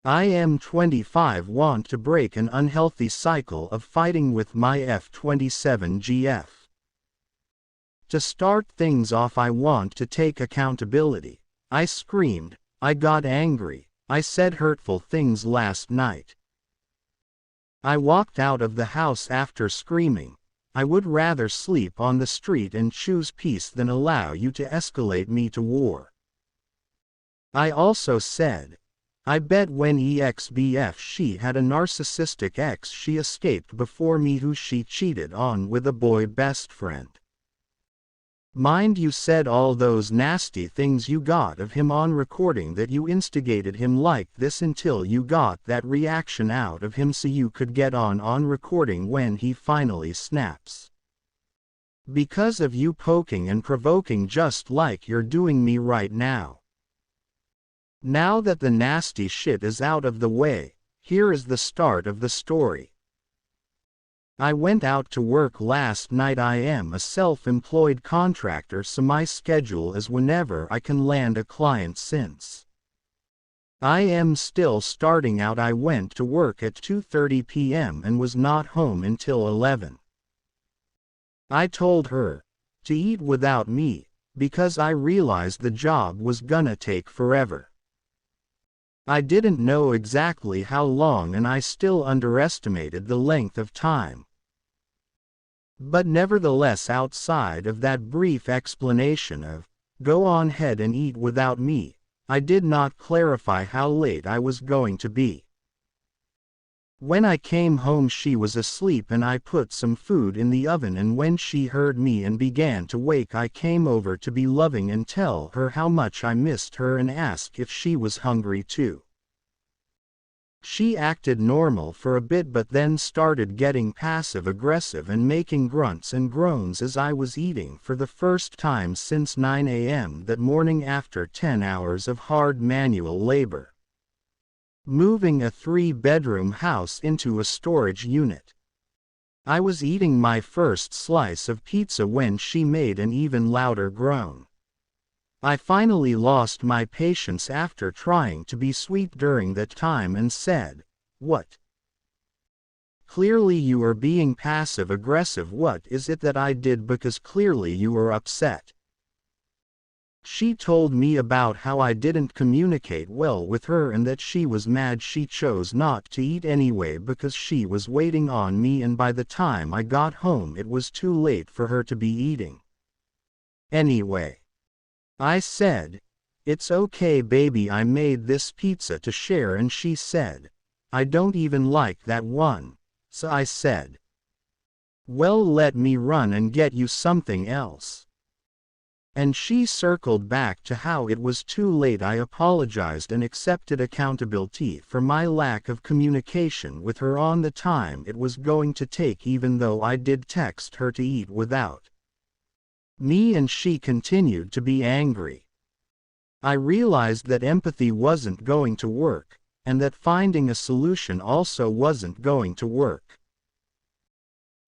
I am 25, want to break an unhealthy cycle of fighting with my F27GF. To start things off, I want to take accountability. I screamed, I got angry, I said hurtful things last night. I walked out of the house after screaming. I would rather sleep on the street and choose peace than allow you to escalate me to war. I also said, I bet when EXBF she had a narcissistic ex she escaped before me who she cheated on with a boy best friend. Mind you said all those nasty things you got of him on recording, that you instigated him like this until you got that reaction out of him so you could get on recording when he finally snaps. Because of you poking and provoking just like you're doing me right now. Now that the nasty shit is out of the way, here is the start of the story. I went out to work last night. I am a self-employed contractor, so my schedule is whenever I can land a client. Since I am still starting out, I went to work at 2:30 p.m. and was not home until 11. I told her to eat without me, because I realized the job was gonna take forever. I didn't know exactly how long, and I still underestimated the length of time. But nevertheless, outside of that brief explanation of, go on ahead and eat without me, I did not clarify how late I was going to be. When I came home she was asleep and I put some food in the oven, and when she heard me and began to wake, I came over to be loving and tell her how much I missed her and ask if she was hungry too. She acted normal for a bit but then started getting passive-aggressive and making grunts and groans as I was eating for the first time since 9 a.m. that morning after 10 hours of hard manual labor. Moving a 3-bedroom house into a storage unit. I was eating my first slice of pizza when she made an even louder groan. I finally lost my patience after trying to be sweet during that time and said, "What? Clearly you are being passive-aggressive. What is it that I did? Because clearly you are upset." She told me about how I didn't communicate well with her and that she was mad. She chose not to eat anyway because she was waiting on me, and by the time I got home it was too late for her to be eating. Anyway, I said, "It's okay baby, I made this pizza to share," and she said, "I don't even like that one." So I said, "Well, let me run and get you something else." And she circled back to how it was too late. I apologized and accepted accountability for my lack of communication with her on the time it was going to take, even though I did text her to eat without me, and she continued to be angry. I realized that empathy wasn't going to work, and that finding a solution also wasn't going to work.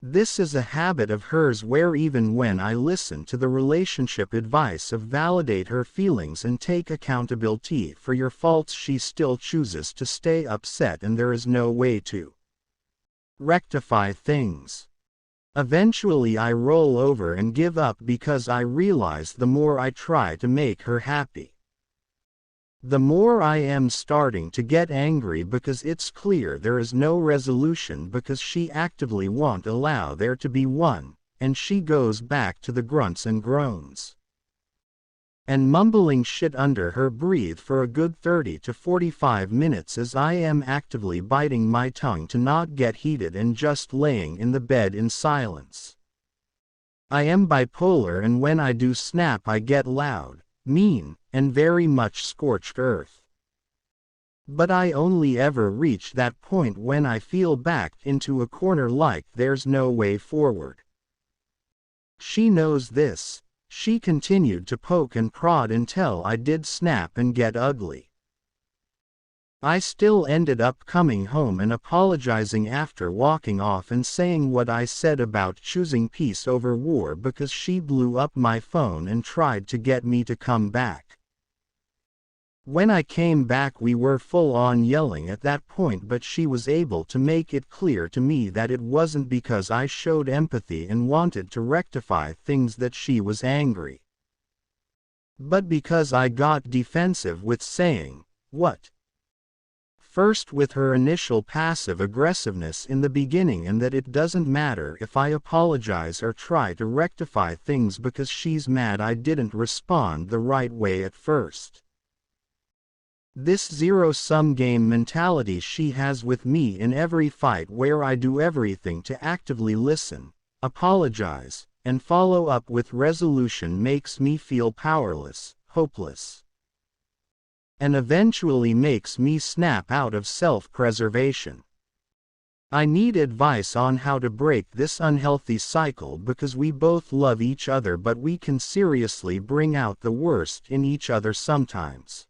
This is a habit of hers where even when I listen to the relationship advice of validate her feelings and take accountability for your faults, she still chooses to stay upset, and there is no way to rectify things. Eventually I roll over and give up because I realize the more I try to make her happy, the more I am starting to get angry, because it's clear there is no resolution, because she actively won't allow there to be one, and she goes back to the grunts and groans and mumbling shit under her breath for a good 30 to 45 minutes as I am actively biting my tongue to not get heated and just laying in the bed in silence. I am bipolar, and when I do snap I get loud, mean, and very much scorched earth. But I only ever reach that point when I feel backed into a corner like there's no way forward. She knows this. She continued to poke and prod until I did snap and get ugly. I still ended up coming home and apologizing after walking off and saying what I said about choosing peace over war, because she blew up my phone and tried to get me to come back. When I came back we were full on yelling at that point, but she was able to make it clear to me that it wasn't because I showed empathy and wanted to rectify things that she was angry, but because I got defensive with saying, "What?" first with her initial passive aggressiveness in the beginning, and that it doesn't matter if I apologize or try to rectify things because she's mad I didn't respond the right way at first. This zero-sum game mentality she has with me in every fight, where I do everything to actively listen, apologize, and follow up with resolution, makes me feel powerless, hopeless, and eventually makes me snap out of self-preservation. I need advice on how to break this unhealthy cycle, because we both love each other but we can seriously bring out the worst in each other sometimes.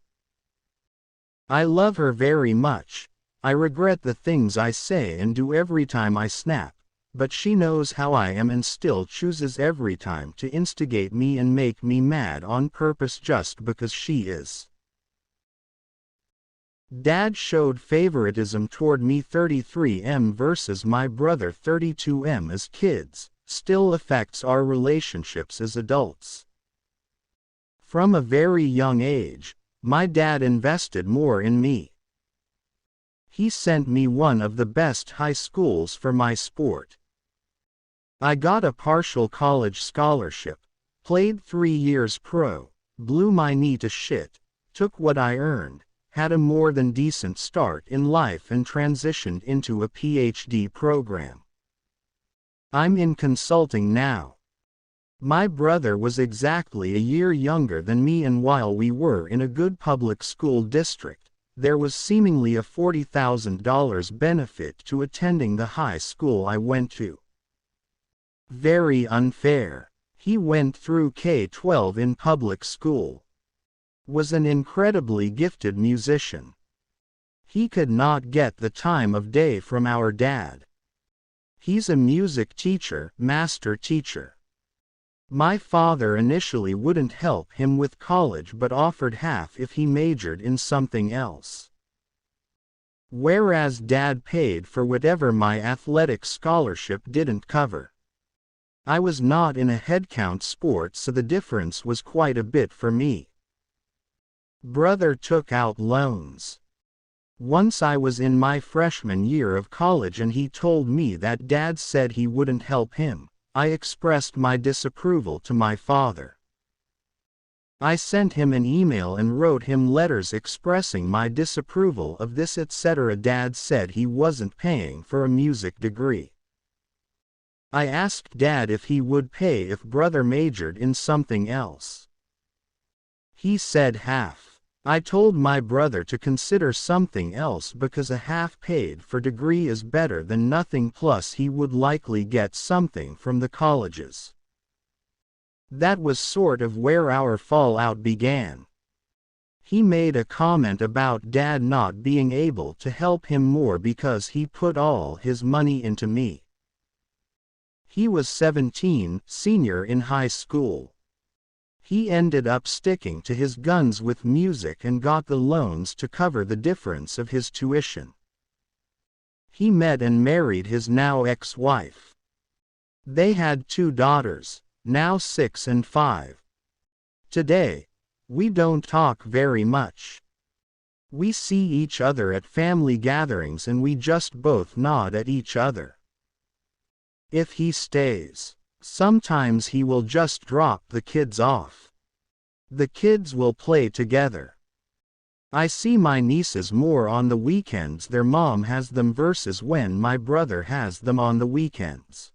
I love her very much. I regret the things I say and do every time I snap, but she knows how I am and still chooses every time to instigate me and make me mad on purpose just because she is. Dad showed favoritism toward me 33M versus my brother 32M as kids, still affects our relationships as adults. From a very young age, my dad invested more in me. He sent me one of the best high schools for my sport. I got a partial college scholarship, played 3 years pro, blew my knee to shit, took what I earned, had a more than decent start in life and transitioned into a PhD program. I'm in consulting now. My brother was exactly a year younger than me, and while we were in a good public school district, there was seemingly a $40,000 benefit to attending the high school I went to. Very unfair. He went through K-12 in public school. Was an incredibly gifted musician. He could not get the time of day from our dad. He's a music teacher, master teacher. My father initially wouldn't help him with college but offered half if he majored in something else. Whereas Dad paid for whatever my athletic scholarship didn't cover. I was not in a headcount sport, so the difference was quite a bit for me. Brother took out loans. Once I was in my freshman year of college and he told me that Dad said he wouldn't help him. I expressed my disapproval to my father. I sent him an email and wrote him letters expressing my disapproval of this, etc. Dad said he wasn't paying for a music degree. I asked Dad if he would pay if brother majored in something else. He said half. I told my brother to consider something else because a half paid for degree is better than nothing, plus he would likely get something from the colleges. That was sort of where our fallout began. He made a comment about Dad not being able to help him more because he put all his money into me. He was 17, senior in high school. He ended up sticking to his guns with music and got the loans to cover the difference of his tuition. He met and married his now ex-wife. They had 2 daughters, now 6 and 5. Today, we don't talk very much. We see each other at family gatherings and we just both nod at each other. If he stays, sometimes he will just drop the kids off. The kids will play together. I see my nieces more on the weekends their mom has them versus when my brother has them on the weekends.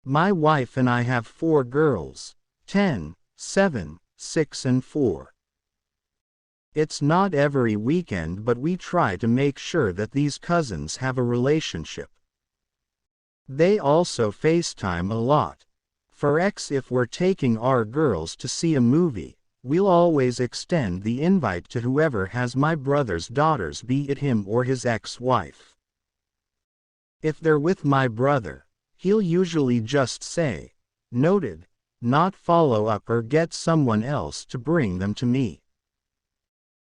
My wife and I have 4 girls, 10, 7, 6 and 4. It's not every weekend, but we try to make sure that these cousins have a relationship. They also FaceTime a lot. For if we're taking our girls to see a movie, we'll always extend the invite to whoever has my brother's daughters, be it him or his ex-wife. If they're with my brother, he'll usually just say, "Noted," not follow up or get someone else to bring them to me.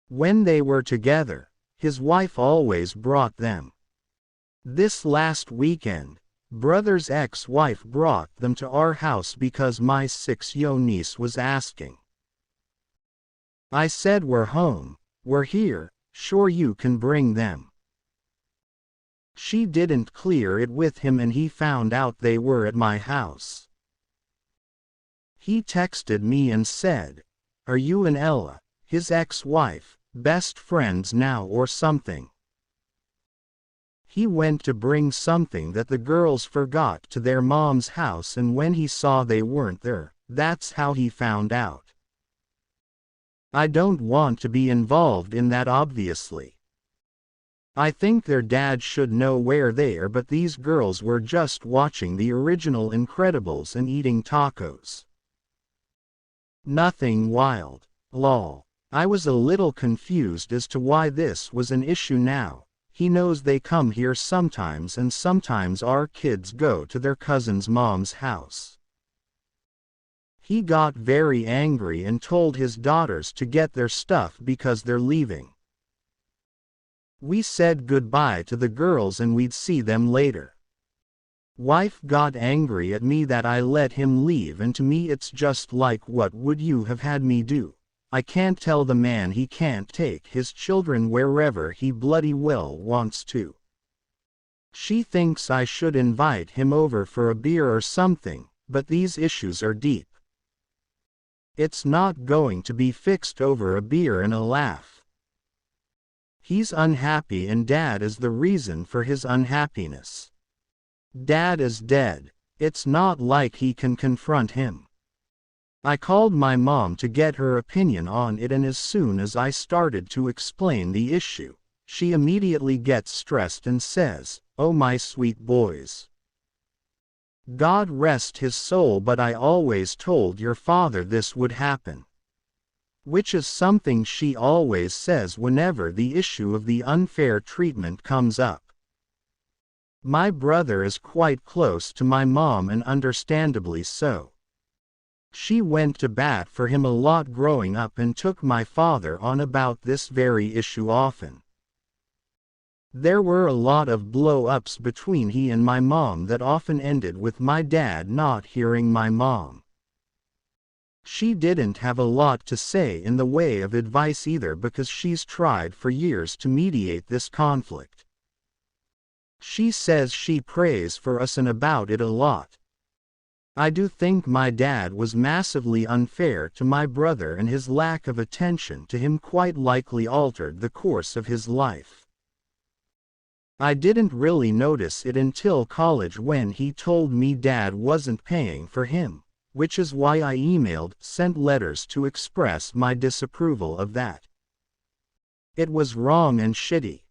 When they were together, his wife always brought them. This last weekend, brother's ex-wife brought them to our house because my 6-year-old niece was asking. I said, we're home, we're here, sure you can bring them. She didn't clear it with him and he found out they were at my house. He texted me and said, are you and Ella, his ex-wife, best friends now or something? He went to bring something that the girls forgot to their mom's house, and when he saw they weren't there, that's how he found out. I don't want to be involved in that, obviously. I think their dad should know where they are, but these girls were just watching the original Incredibles and eating tacos. Nothing wild. Lol. I was a little confused as to why this was an issue now. He knows they come here sometimes and sometimes our kids go to their cousin's mom's house. He got very angry and told his daughters to get their stuff because they're leaving. We said goodbye to the girls and we'd see them later. Wife got angry at me that I let him leave, and to me it's just like, what would you have had me do? I can't tell the man he can't take his children wherever he bloody well wants to. She thinks I should invite him over for a beer or something, but these issues are deep. It's not going to be fixed over a beer and a laugh. He's unhappy and Dad is the reason for his unhappiness. Dad is dead. It's not like he can confront him. I called my mom to get her opinion on it, and as soon as I started to explain the issue, she immediately gets stressed and says, "Oh my sweet boys. God rest his soul, but I always told your father this would happen." Which is something she always says whenever the issue of the unfair treatment comes up. My brother is quite close to my mom, and understandably so. She went to bat for him a lot growing up and took my father on about this very issue often. There were a lot of blow-ups between he and my mom that often ended with my dad not hearing my mom. She didn't have a lot to say in the way of advice either, because she's tried for years to mediate this conflict. She says she prays for us and about it a lot. I do think my dad was massively unfair to my brother, and his lack of attention to him quite likely altered the course of his life. I didn't really notice it until college when he told me Dad wasn't paying for him, which is why I sent letters to express my disapproval of that. It was wrong and shitty.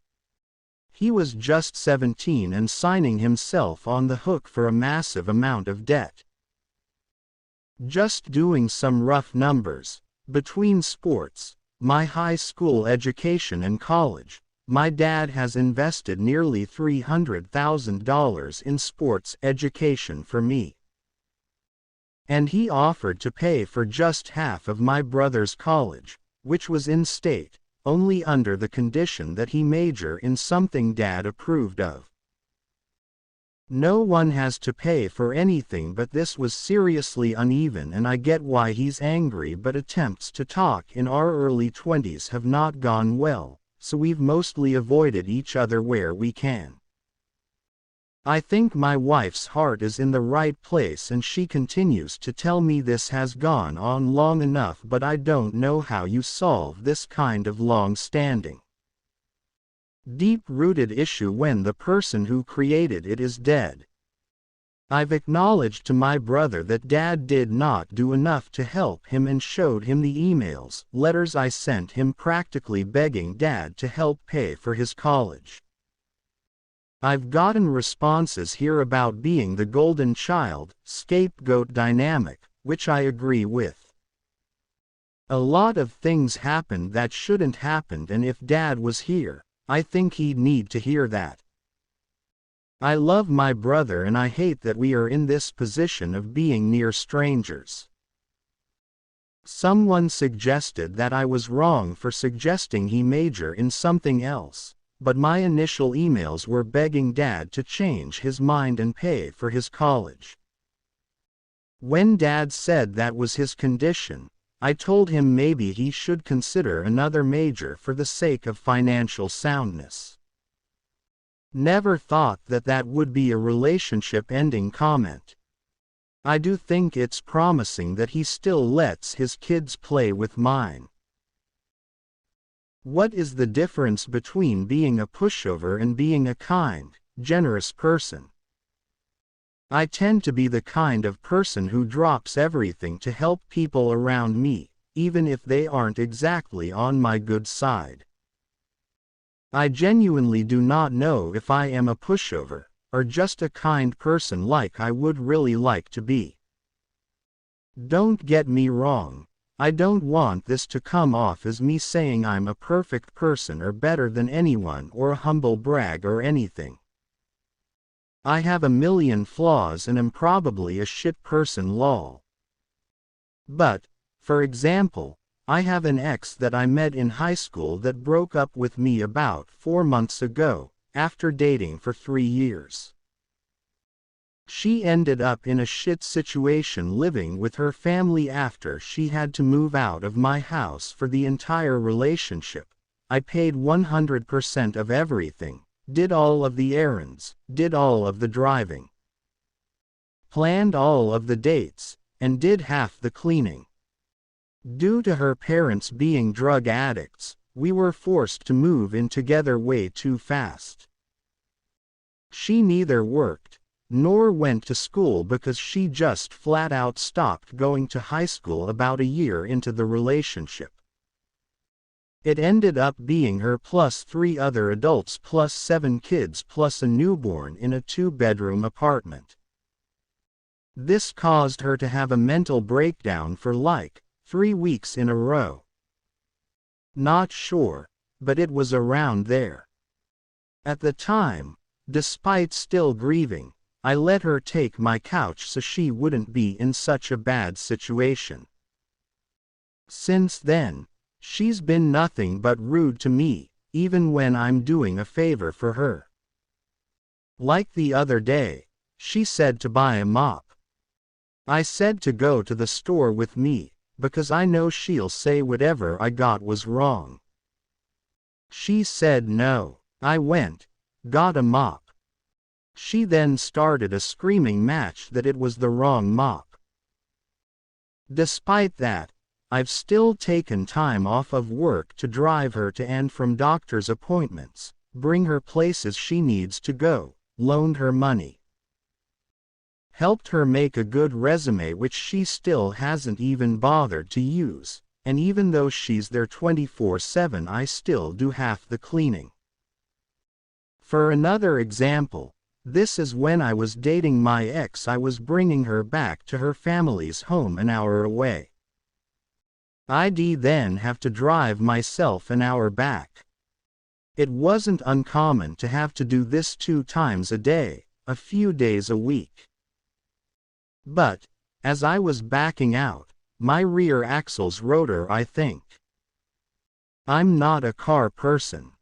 He was just 17 and signing himself on the hook for a massive amount of debt. Just doing some rough numbers, between sports, my high school education and college, my dad has invested nearly $300,000 in sports education for me. And he offered to pay for just half of my brother's college, which was in state, only under the condition that he major in something Dad approved of. No one has to pay for anything, but this was seriously uneven, and I get why he's angry, but attempts to talk in our early 20s have not gone well, so we've mostly avoided each other where we can. I think my wife's heart is in the right place, and she continues to tell me this has gone on long enough, but I don't know how you solve this kind of long-standing, deep-rooted issue when the person who created it is dead. I've acknowledged to my brother that Dad did not do enough to help him and showed him the emails, letters I sent him practically begging Dad to help pay for his college. I've gotten responses here about being the golden child, scapegoat dynamic, which I agree with. A lot of things happened that shouldn't happened, and if Dad was here, I think he'd need to hear that. I love my brother and I hate that we are in this position of being near strangers. Someone suggested that I was wrong for suggesting he major in something else, but my initial emails were begging Dad to change his mind and pay for his college. When Dad said that was his condition, I told him maybe he should consider another major for the sake of financial soundness. Never thought that that would be a relationship-ending comment. I do think it's promising that he still lets his kids play with mine. What is the difference between being a pushover and being a kind, generous person? I tend to be the kind of person who drops everything to help people around me, even if they aren't exactly on my good side. I genuinely do not know if I am a pushover, or just a kind person like I would really like to be. Don't get me wrong, I don't want this to come off as me saying I'm a perfect person or better than anyone or a humble brag or anything. I have a million flaws and am probably a shit person lol. But, for example, I have an ex that I met in high school that broke up with me about 4 months ago, after dating for 3 years. She ended up in a shit situation living with her family after she had to move out of my house for the entire relationship. I paid 100% of everything, did all of the errands, did all of the driving, planned all of the dates, and did half the cleaning. Due to her parents being drug addicts, we were forced to move in together way too fast. She neither worked, nor went to school because she just flat out stopped going to high school about a year into the relationship. It ended up being her plus 3 other adults plus 7 kids plus a newborn in a 2-bedroom apartment. This caused her to have a mental breakdown for like 3 weeks in a row. Not sure, but it was around there. At the time, despite still grieving, I let her take my couch so she wouldn't be in such a bad situation. Since then, she's been nothing but rude to me, even when I'm doing a favor for her. Like the other day, she said to buy a mop. I said to go to the store with me, because I know she'll say whatever I got was wrong. She said no. I went, got a mop. She then started a screaming match that it was the wrong mop. Despite that, I've still taken time off of work to drive her to and from doctor's appointments, bring her places she needs to go, loaned her money, helped her make a good resume which she still hasn't even bothered to use, and even though she's there 24/7 I still do half the cleaning. For another example, this is when I was dating my ex. I was bringing her back to her family's home an hour away. I'd then have to drive myself an hour back. It wasn't uncommon to have to do this 2 times a day, a few days a week. But, as I was backing out, my rear axle's rotor I think. I'm not a car person.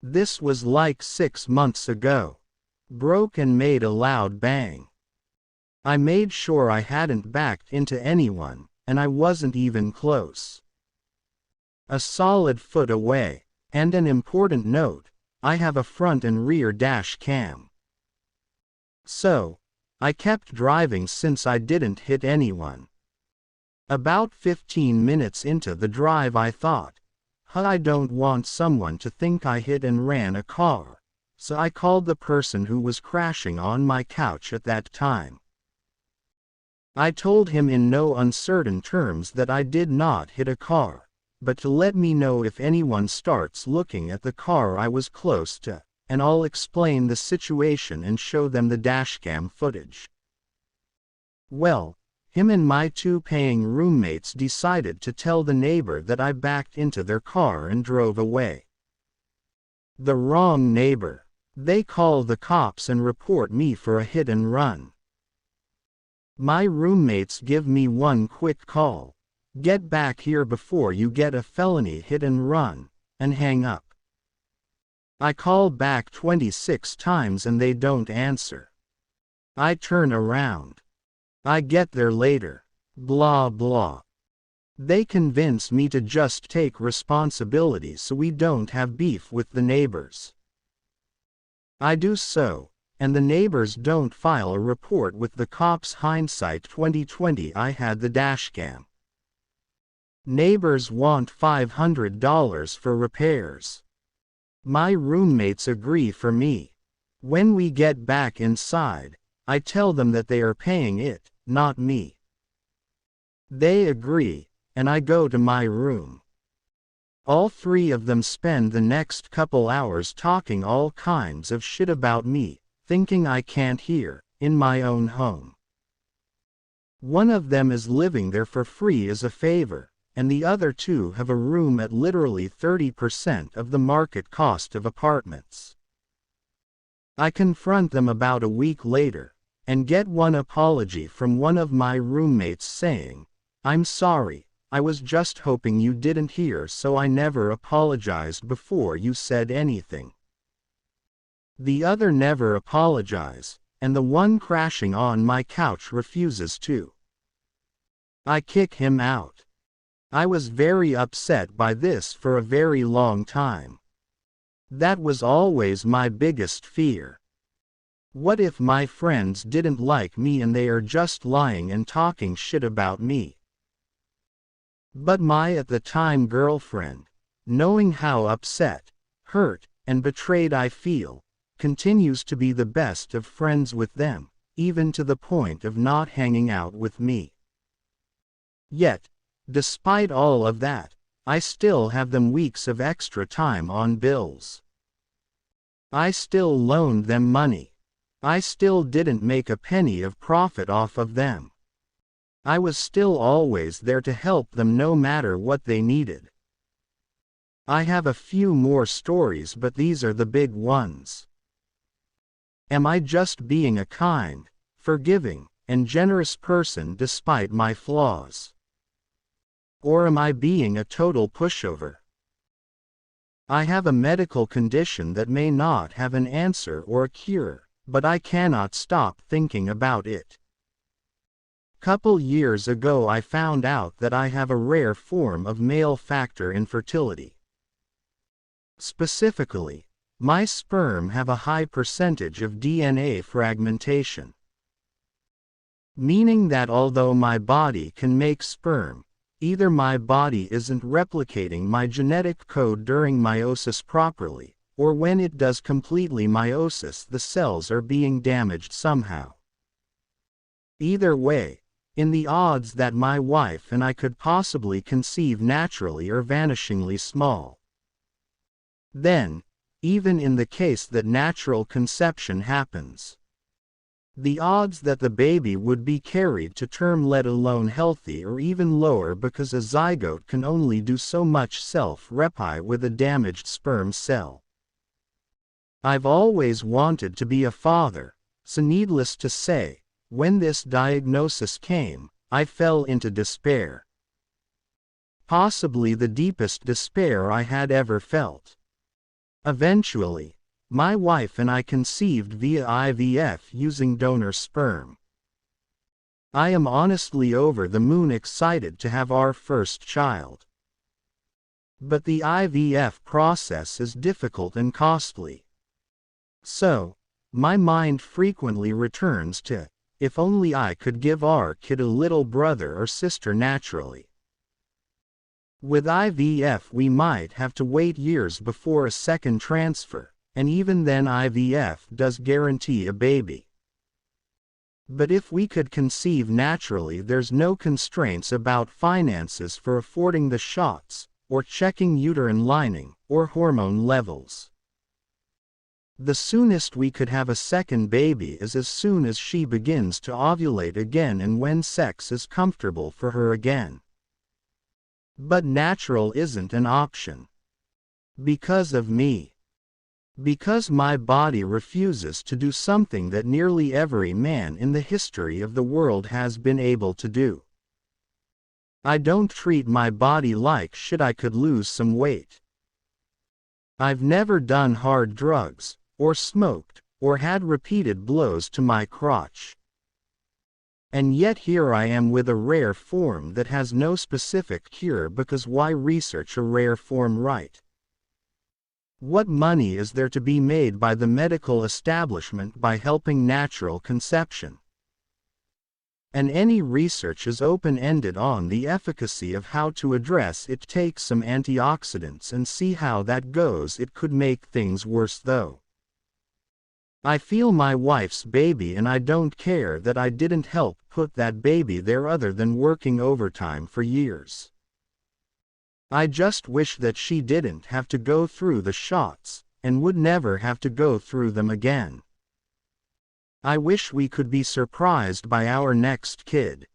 This was like 6 months ago. Broke and made a loud bang. I made sure I hadn't backed into anyone, and I wasn't even close. A solid foot away, and an important note, I have a front and rear dash cam. So, I kept driving since I didn't hit anyone. About 15 minutes into the drive I thought, I don't want someone to think I hit and ran a car. So I called the person who was crashing on my couch at that time. I told him in no uncertain terms that I did not hit a car, but to let me know if anyone starts looking at the car I was close to, and I'll explain the situation and show them the dashcam footage. Well, him and my 2 paying roommates decided to tell the neighbor that I backed into their car and drove away. The wrong neighbor. They call the cops and report me for a hit and run. My roommates give me one quick call. Get back here before you get a felony hit and run, and hang up. I call back 26 times and they don't answer. I turn around. I get there later. Blah blah. They convince me to just take responsibility so we don't have beef with the neighbors. I do so, and the neighbors don't file a report with the cops. Hindsight 2020. I had the dashcam. Neighbors want $500 for repairs. My roommates agree for me. When we get back inside, I tell them that they are paying it, not me. They agree, and I go to my room. All three of them spend the next couple hours talking all kinds of shit about me, thinking I can't hear, in my own home. One of them is living there for free as a favor, and the other two have a room at literally 30% of the market cost of apartments. I confront them about a week later, and get one apology from one of my roommates saying, "I'm sorry, I was just hoping you didn't hear, so I never apologized before you said anything." The other never apologize, and the one crashing on my couch refuses to. I kick him out. I was very upset by this for a very long time. That was always my biggest fear. What if my friends didn't like me and they are just lying and talking shit about me? But my at the time girlfriend, knowing how upset, hurt, and betrayed I feel, continues to be the best of friends with them, even to the point of not hanging out with me. Yet, despite all of that, I still have them weeks of extra time on bills. I still loaned them money. I still didn't make a penny of profit off of them. I was still always there to help them no matter what they needed. I have a few more stories, but these are the big ones. Am I just being a kind, forgiving, and generous person despite my flaws? Or am I being a total pushover? I have a medical condition that may not have an answer or a cure, but I cannot stop thinking about it. Couple years ago I found out that I have a rare form of male factor infertility. Specifically, my sperm have a high percentage of DNA fragmentation. Meaning that although my body can make sperm, either my body isn't replicating my genetic code during meiosis properly, or when it does completely meiosis the cells are being damaged somehow. Either way, in the odds that my wife and I could possibly conceive naturally are vanishingly small. Then, even in the case that natural conception happens, the odds that the baby would be carried to term, let alone healthy, are even lower because a zygote can only do so much self-repi with a damaged sperm cell. I've always wanted to be a father, so needless to say, when this diagnosis came, I fell into despair. Possibly the deepest despair I had ever felt. Eventually, my wife and I conceived via IVF using donor sperm. I am honestly over the moon excited to have our first child. But the IVF process is difficult and costly. So, my mind frequently returns to, if only I could give our kid a little brother or sister naturally. With IVF we might have to wait years before a second transfer, and even then IVF does guarantee a baby. But if we could conceive naturally, there's no constraints about finances for affording the shots, or checking uterine lining, or hormone levels. The soonest we could have a second baby is as soon as she begins to ovulate again and when sex is comfortable for her again. But natural isn't an option. Because of me. Because my body refuses to do something that nearly every man in the history of the world has been able to do. I don't treat my body like shit. I could lose some weight. I've never done hard drugs, or smoked, or had repeated blows to my crotch. And yet here I am with a rare form that has no specific cure, because why research a rare form, right? What money is there to be made by the medical establishment by helping natural conception? And any research is open-ended on the efficacy of how to address it. Take some antioxidants and see how that goes. It could make things worse though. I feel my wife's baby, and I don't care that I didn't help put that baby there other than working overtime for years. I just wish that she didn't have to go through the shots, and would never have to go through them again. I wish we could be surprised by our next kid,